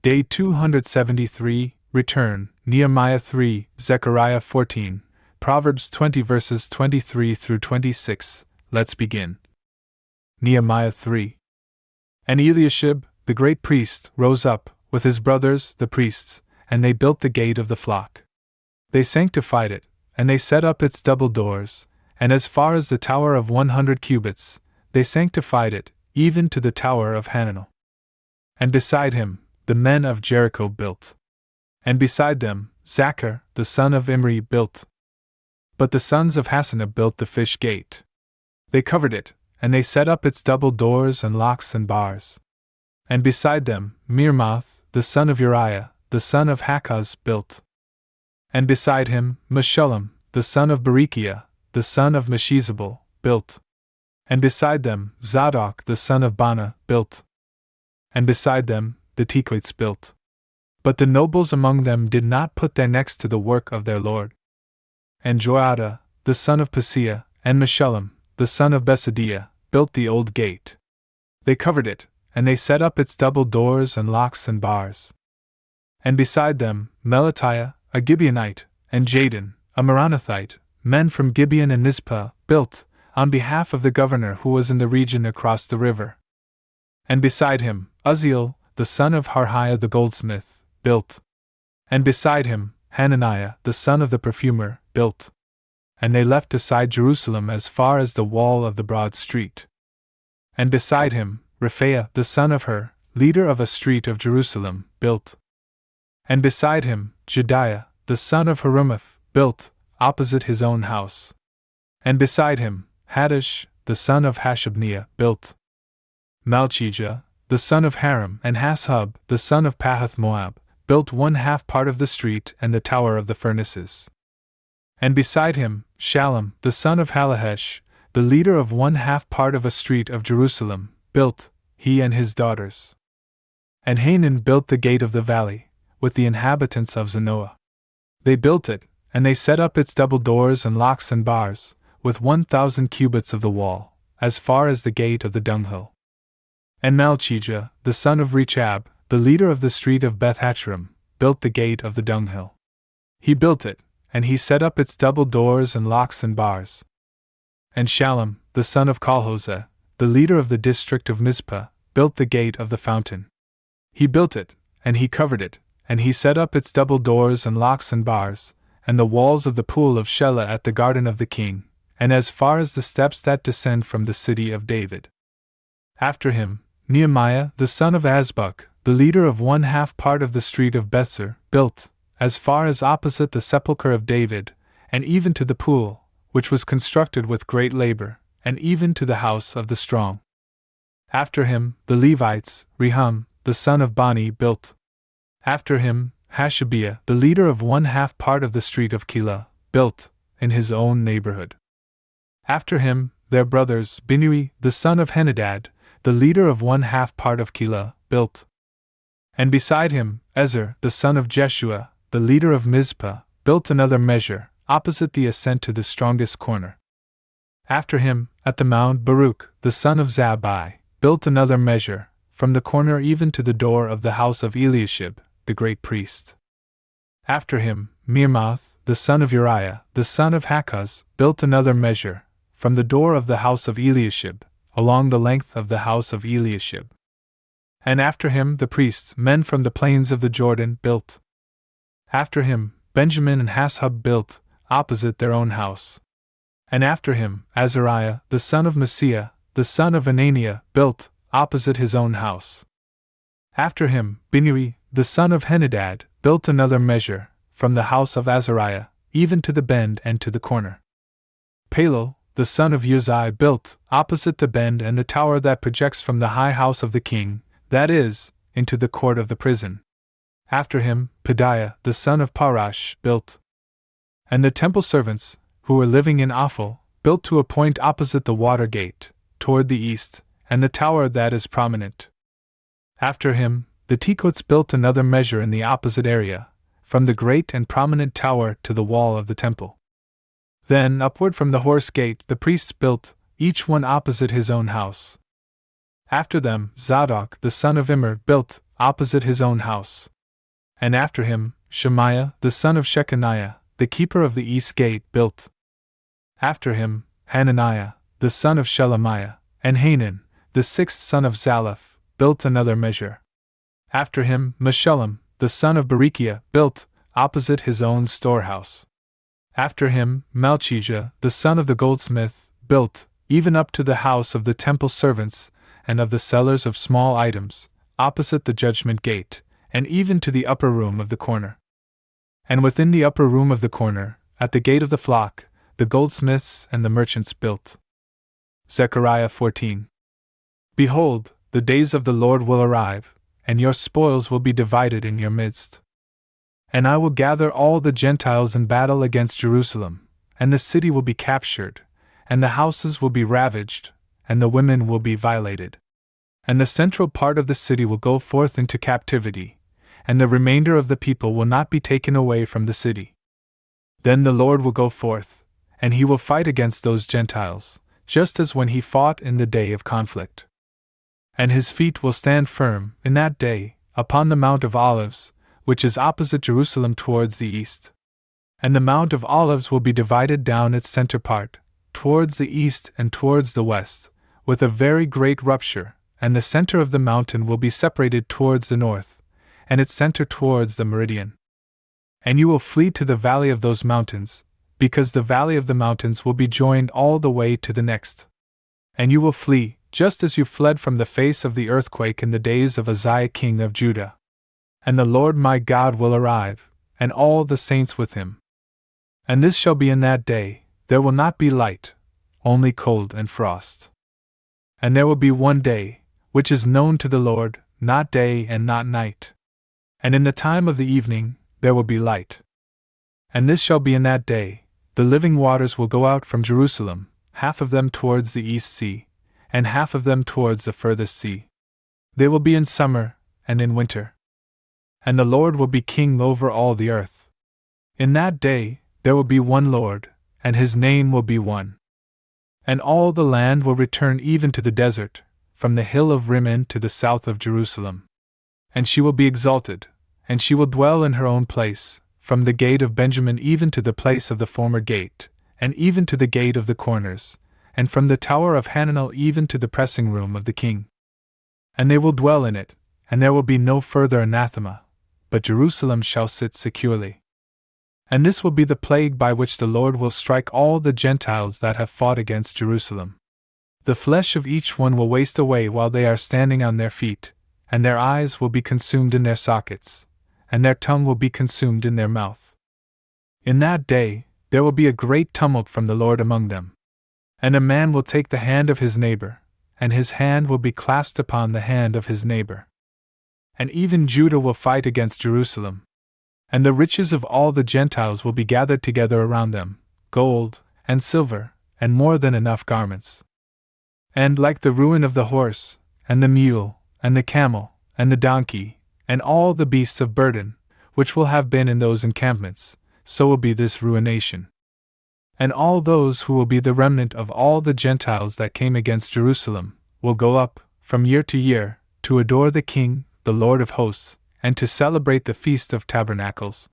Day 273, Return, Nehemiah 3, Zechariah 14, Proverbs 20 verses 23 through 26. Let's begin. Nehemiah 3. And Eliashib, the great priest, rose up, with his brothers, the priests, and they built the gate of the flock. They sanctified it, and they set up its double doors, and as far as the tower of 100 cubits, they sanctified it, even to the tower of Hananel. And beside him, the men of Jericho built. And beside them, Zachar, the son of Imri, built. But the sons of Hassenaah built the fish gate. They covered it, and they set up its double doors and locks and bars. And beside them, Mirmoth, the son of Uriah, the son of Hakkoz, built. And beside him, Meshullam, the son of Berechiah, the son of Meshezabel, built. And beside them, Zadok, the son of Bana, built. And beside them, the Tekoites built. But the nobles among them did not put their necks to the work of their lord. And Joiada, the son of Paseah, and Meshullam, the son of Besadiah, built the old gate. They covered it, and they set up its double doors and locks and bars. And beside them, Melatiah, a Gibeonite, and Jadon, a Meronothite, men from Gibeon and Mizpah, built, on behalf of the governor who was in the region across the river. And beside him, Uzziel, the son of Harhiah the goldsmith, built. And beside him, Hananiah, the son of the perfumer, built. And they left aside Jerusalem as far as the wall of the broad street. And beside him, Rephaiah, the son of Hur, leader of a street of Jerusalem, built. And beside him, Jediah, the son of Harumaph, built, opposite his own house. And beside him, Haddash, the son of Hashabniah, built. Malchijah, the son of Haram, and Hashub, the son of Pahath-Moab, built 1/2 part of the street and the tower of the furnaces. And beside him, Shallum, the son of Halahesh, the leader of 1/2 part of a street of Jerusalem, built, he and his daughters. And Hanan built the gate of the valley, with the inhabitants of Zanoah. They built it, and they set up its double doors and locks and bars, with 1,000 cubits of the wall, as far as the gate of the dunghill. And Malchijah, the son of Rechab, the leader of the street of Beth-Haccherem, built the gate of the dunghill. He built it, and he set up its double doors and locks and bars. And Shallum, the son of Colhozeh, the leader of the district of Mizpah, built the gate of the fountain. He built it, and he covered it, and he set up its double doors and locks and bars, and the walls of the pool of Shelah at the garden of the king, and as far as the steps that descend from the city of David. After him, Nehemiah, the son of Azbuk, the leader of 1/2 part of the street of Bethzer, built, as far as opposite the sepulchre of David, and even to the pool, which was constructed with great labor, and even to the house of the strong. After him, the Levites, Rehum, the son of Bani, built. After him, Hashabiah, the leader of 1/2 part of the street of Keilah, built, in his own neighborhood. After him, their brothers, Binnui, the son of Henadad, the leader of 1/2 part of Keilah, built. And beside him, Ezer, the son of Jeshua, the leader of Mizpah, built another measure, opposite the ascent to the strongest corner. After him, at the mount, Baruch, the son of Zabbai, built another measure, from the corner even to the door of the house of Eliashib, the great priest. After him, Mirmoth, the son of Uriah, the son of Hakkoz, built another measure, from the door of the house of Eliashib, along the length of the house of Eliashib. And after him the priests, men from the plains of the Jordan, built. After him, Benjamin and Hashub built, opposite their own house. And after him, Azariah, the son of Maaseiah, the son of Ananiah, built, opposite his own house. After him, Binnui, the son of Henadad, built another measure, from the house of Azariah, even to the bend and to the corner. Palal, the son of Uzai, built, opposite the bend and the tower that projects from the high house of the king, that is, into the court of the prison. After him, Pedaiah, the son of Parash, built. And the temple servants, who were living in Ophel, built to a point opposite the water gate, toward the east, and the tower that is prominent. After him, the Tekoites built another measure in the opposite area, from the great and prominent tower to the wall of the temple. Then, upward from the horse gate, the priests built, each one opposite his own house. After them, Zadok, the son of Immer, built, opposite his own house. And after him, Shemaiah, the son of Shechaniah, the keeper of the east gate, built. After him, Hananiah, the son of Shelemiah, and Hanan, the sixth son of Zalaph, built another measure. After him, Meshullam, the son of Berechiah, built, opposite his own storehouse. After him, Malchijah, the son of the goldsmith, built, even up to the house of the temple servants, and of the sellers of small items, opposite the judgment gate, and even to the upper room of the corner. And within the upper room of the corner, at the gate of the flock, the goldsmiths and the merchants built. Zechariah 14. Behold, the days of the Lord will arrive, and your spoils will be divided in your midst. And I will gather all the Gentiles in battle against Jerusalem, and the city will be captured, and the houses will be ravaged, and the women will be violated. And the central part of the city will go forth into captivity, and the remainder of the people will not be taken away from the city. Then the Lord will go forth, and he will fight against those Gentiles, just as when he fought in the day of conflict. And his feet will stand firm, in that day, upon the Mount of Olives, which is opposite Jerusalem towards the east. And the Mount of Olives will be divided down its center part, towards the east and towards the west, with a very great rupture, and the center of the mountain will be separated towards the north, and its center towards the meridian. And you will flee to the valley of those mountains, because the valley of the mountains will be joined all the way to the next. And you will flee, just as you fled from the face of the earthquake in the days of Uzziah king of Judah. And the Lord my God will arrive, and all the saints with him. And this shall be in that day, there will not be light, only cold and frost. And there will be one day, which is known to the Lord, not day and not night. And in the time of the evening, there will be light. And this shall be in that day, the living waters will go out from Jerusalem, half of them towards the east sea, and half of them towards the furthest sea. They will be in summer, and in winter. And the Lord will be king over all the earth. In that day, there will be one Lord, and his name will be one. And all the land will return even to the desert, from the hill of Rimmon to the south of Jerusalem. And she will be exalted, and she will dwell in her own place, from the gate of Benjamin even to the place of the former gate, and even to the gate of the corners, and from the tower of Hananel even to the pressing room of the king. And they will dwell in it, and there will be no further anathema, but Jerusalem shall sit securely. And this will be the plague by which the Lord will strike all the Gentiles that have fought against Jerusalem. The flesh of each one will waste away while they are standing on their feet, and their eyes will be consumed in their sockets, and their tongue will be consumed in their mouth. In that day, there will be a great tumult from the Lord among them. And a man will take the hand of his neighbor, and his hand will be clasped upon the hand of his neighbor. And even Judah will fight against Jerusalem. And the riches of all the Gentiles will be gathered together around them, gold, and silver, and more than enough garments. And like the ruin of the horse, and the mule, and the camel, and the donkey, and all the beasts of burden, which will have been in those encampments, so will be this ruination. And all those who will be the remnant of all the Gentiles that came against Jerusalem, will go up, from year to year, to adore the King, the Lord of hosts, and to celebrate the Feast of Tabernacles.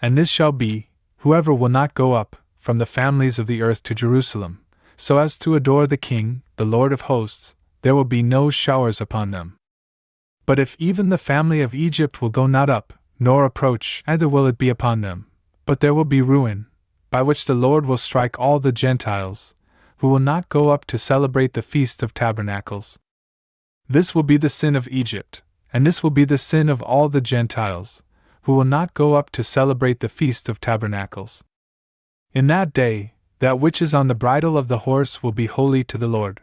And this shall be, whoever will not go up, from the families of the earth to Jerusalem, so as to adore the King, the Lord of hosts, there will be no showers upon them. But if even the family of Egypt will go not up, nor approach, neither will it be upon them, but there will be ruin, by which the Lord will strike all the Gentiles, who will not go up to celebrate the Feast of Tabernacles. This will be the sin of Egypt, and this will be the sin of all the Gentiles, who will not go up to celebrate the Feast of Tabernacles. In that day, that which is on the bridle of the horse will be holy to the Lord.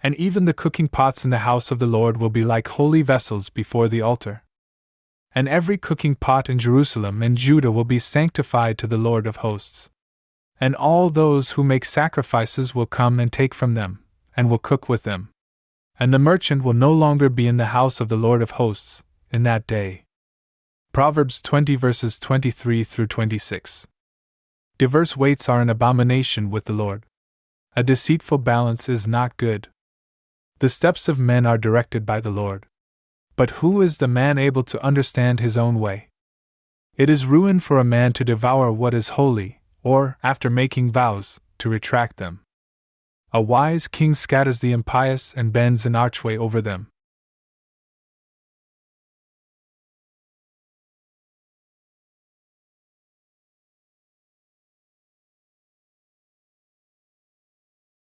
And even the cooking pots in the house of the Lord will be like holy vessels before the altar. And every cooking pot in Jerusalem and Judah will be sanctified to the Lord of hosts. And all those who make sacrifices will come and take from them, and will cook with them. And the merchant will no longer be in the house of the Lord of hosts, in that day. Proverbs 20 verses 23 through 26. Diverse weights are an abomination with the Lord. A deceitful balance is not good. The steps of men are directed by the Lord, But who is the man able to understand his own way? It is ruin for a man to devour what is holy, or, after making vows, to retract them. A wise king scatters the impious and bends an archway over them.